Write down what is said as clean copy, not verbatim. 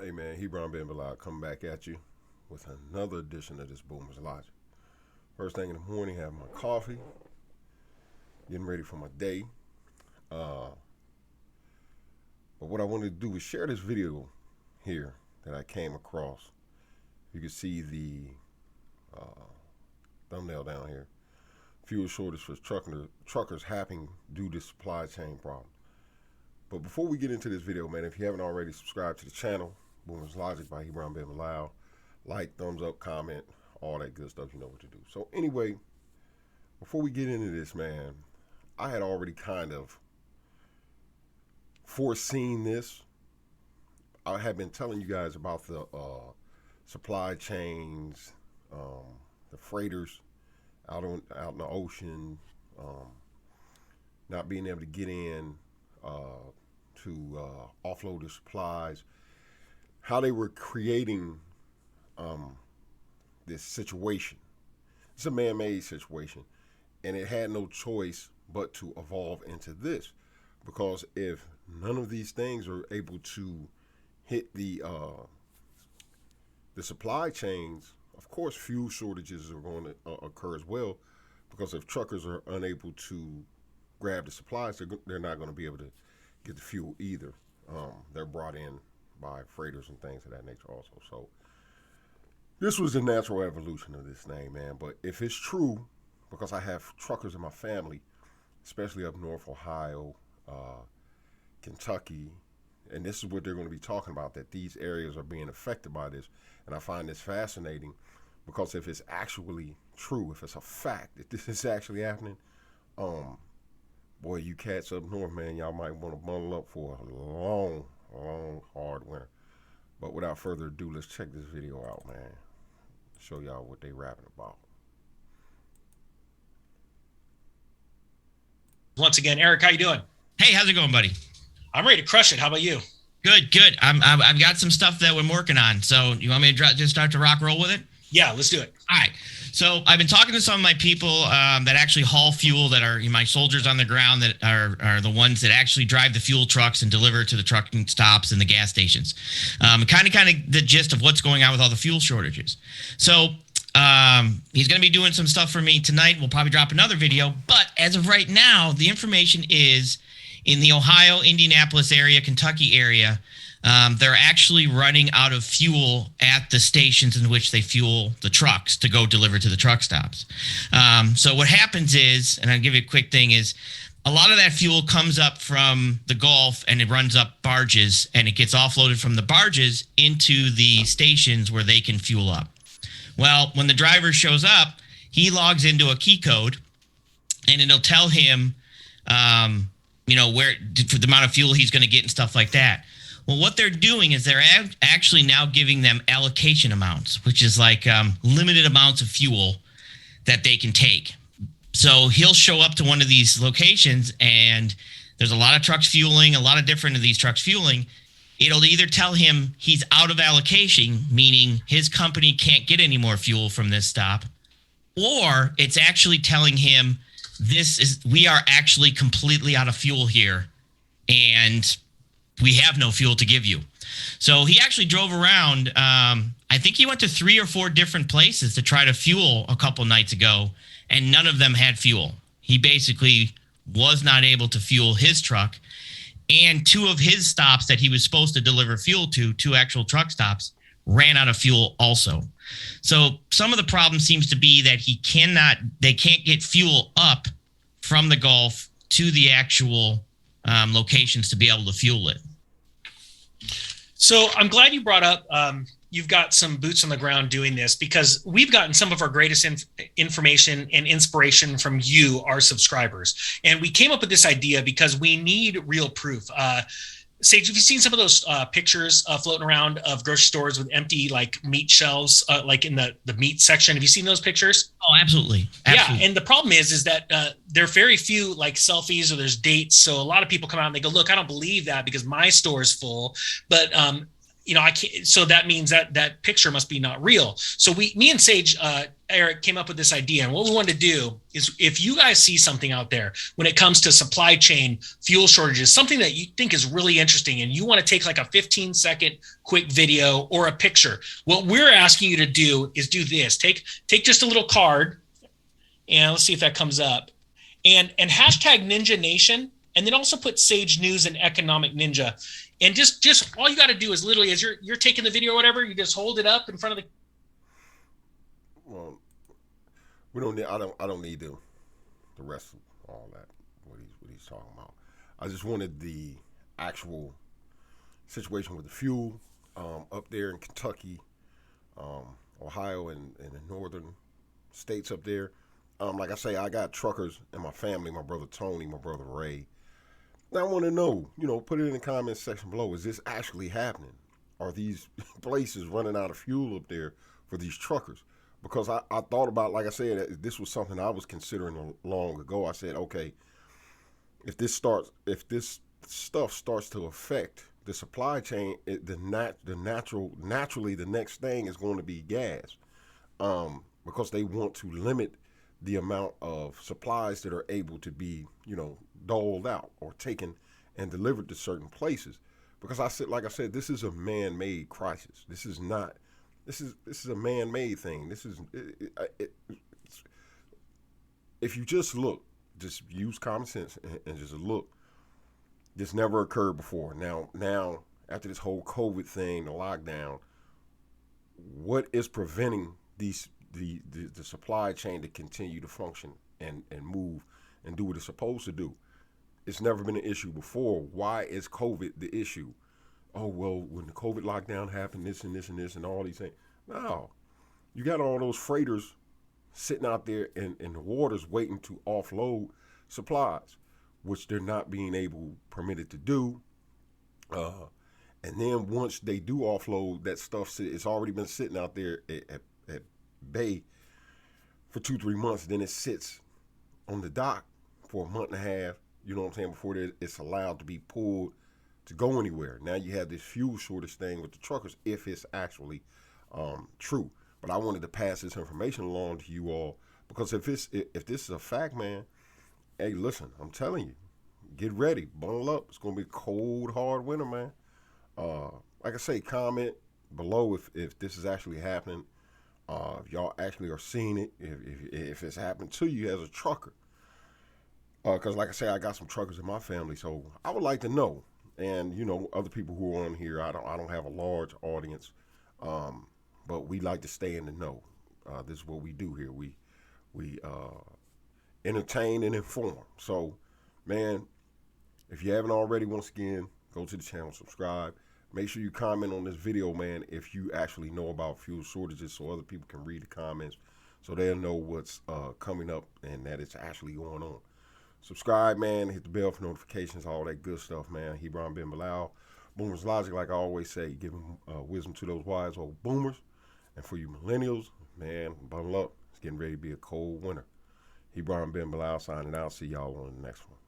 Hey man, Hebron Ben Bilal coming back at you with another edition of this Boomer's Logic. First thing in the morning, having my coffee, getting ready for my day. Uh, but what I wanted to do is share this video here that I came across. You can see the uh, thumbnail down here. Fuel shortage for truckers happening due to supply chain problem. But before we get into this video, man, if you haven't already subscribed to the channel, Boomer's Logic by Hebron Ben Bilal, like, thumbs up, comment, all that good stuff, you know what to do. So anyway, before we get into this, man, I had already kind of foreseen this. I had been telling you guys about the supply chains, the freighters out in the ocean, not being able to get in to offload the supplies, how they were creating this situation. It's a man-made situation, and it had no choice but to evolve into this, because if none of these things are able to hit the supply chains, of course fuel shortages are going to occur as well, because if truckers are unable to grab the supplies, they're not going to be able to get the fuel either. They're brought in by freighters and things of that nature also. So this was the natural evolution of this thing, man. But if it's true, because I have truckers in my family, especially up north, Ohio, Kentucky, and this is what they're going to be talking about, that these areas are being affected by this. And I find this fascinating, because if it's actually true, if it's a fact that this is actually happening, boy, you cats up north, man, y'all might want to bundle up for a long, hard winter. But without further ado, let's check this video out, man. Show y'all what they rapping about. Once again, Eric, how you doing? Hey, how's it going, buddy? I'm ready to crush it. How about you? Good. I've got some stuff that we're working on. So you want me to just start to rock roll with it? Yeah, let's do it. All right. So I've been talking to some of my people that actually haul fuel, that are my soldiers on the ground, that are the ones that actually drive the fuel trucks and deliver to the trucking stops and the gas stations. Kind of the gist of what's going on with all the fuel shortages. So he's going to be doing some stuff for me tonight. We'll probably drop another video. But as of right now, the information is in the Ohio, Indianapolis area, Kentucky area. They're actually running out of fuel at the stations in which they fuel the trucks to go deliver to the truck stops. So what happens is, and I'll give you a quick thing, is a lot of that fuel comes up from the Gulf and it runs up barges, and it gets offloaded from the barges into the stations where they can fuel up. Well, when the driver shows up, he logs into a key code, and it'll tell him, where for the amount of fuel he's going to get and stuff like that. Well, what they're doing is they're actually now giving them allocation amounts, which is like limited amounts of fuel that they can take. So he'll show up to one of these locations, and there's a lot of trucks fueling, a lot of different of these trucks fueling. It'll either tell him he's out of allocation, meaning his company can't get any more fuel from this stop, or it's actually telling him we are actually completely out of fuel here, and we have no fuel to give you. So he actually drove around. I think he went to 3 or 4 different places to try to fuel a couple nights ago, and none of them had fuel. He basically was not able to fuel his truck, and 2 of his stops that he was supposed to deliver fuel to, 2 actual truck stops, ran out of fuel also. So some of the problem seems to be that they can't get fuel up from the Gulf to the actual locations to be able to fuel it. So I'm glad you brought up you've got some boots on the ground doing this, because we've gotten some of our greatest information and inspiration from you, our subscribers. And we came up with this idea because we need real proof. Sage, have you seen some of those pictures floating around of grocery stores with empty meat shelves, like in the meat section? Have you seen those pictures? Oh, absolutely. Yeah, and the problem is that there are very few selfies, or there's dates. So a lot of people come out and they go, "Look, I don't believe that because my store is full." But I can't. So that means that picture must be not real. So me and Sage, Eric, came up with this idea, and what we wanted to do is, if you guys see something out there when it comes to supply chain, fuel shortages, something that you think is really interesting, and you want to take like a 15-second quick video or a picture, what we're asking you to do is do this: take just a little card, and let's see if that comes up, and hashtag Ninja Nation, and then also put Sage News and Economic Ninja. And just all you got to do is literally, as you're taking the video or whatever, you just hold it up in front of the. Well, we don't need. I don't need the rest of all that. What he's talking about. I just wanted the actual situation with the fuel up there in Kentucky, Ohio, and the northern states up there. Like I say, I got truckers in my family. My brother Tony, my brother Ray. I want to know, put it in the comments section below. Is this actually happening? Are these places running out of fuel up there for these truckers? Because I thought about, like I said, this was something I was considering long ago. I said, okay, if this stuff starts to affect the supply chain, naturally the next thing is going to be gas, because they want to limit the amount of supplies that are able to be, doled out or taken and delivered to certain places. Because like I said, this is a man-made crisis. This is not. This is a man-made thing. If you just look, just use common sense and just look. This never occurred before. Now after this whole COVID thing, the lockdown, what is preventing the supply chain to continue to function and move and do what it's supposed to do? It's never been an issue before. Why is COVID the issue? Oh, well, when the COVID lockdown happened, this and this and this and all these things. No, you got all those freighters sitting out there in the waters waiting to offload supplies, which they're not being permitted to do. And then once they do offload, that stuff, it's already been sitting out there at bay for 2-3 months. Then it sits on the dock for a month and a half, you know what I'm saying, before it's allowed to be pulled to go anywhere. Now you have this fuel shortage thing with the truckers, if it's actually true. But I wanted to pass this information along to you all, because if this is a fact, man, hey, listen, I'm telling you, get ready, bundle up. It's gonna be a cold, hard winter, man. Like I say, comment below if this is actually happening. If y'all actually are seeing it, if it's happened to you as a trucker. Because like I say, I got some truckers in my family, so I would like to know. And other people who are on here, I don't have a large audience, but we like to stay in the know. This is what we do here. We entertain and inform. So, man, if you haven't already, once again, go to the channel, subscribe. Make sure you comment on this video, man, if you actually know about fuel shortages, so other people can read the comments, so they'll know what's coming up and that it's actually going on. Subscribe, man. Hit the bell for notifications, all that good stuff, man. Hebron Ben Bilal. Boomers Logic, like I always say, giving wisdom to those wise old boomers. And for you millennials, man, bundle up. It's getting ready to be a cold winter. Hebron Ben Bilal signing out. See y'all on the next one.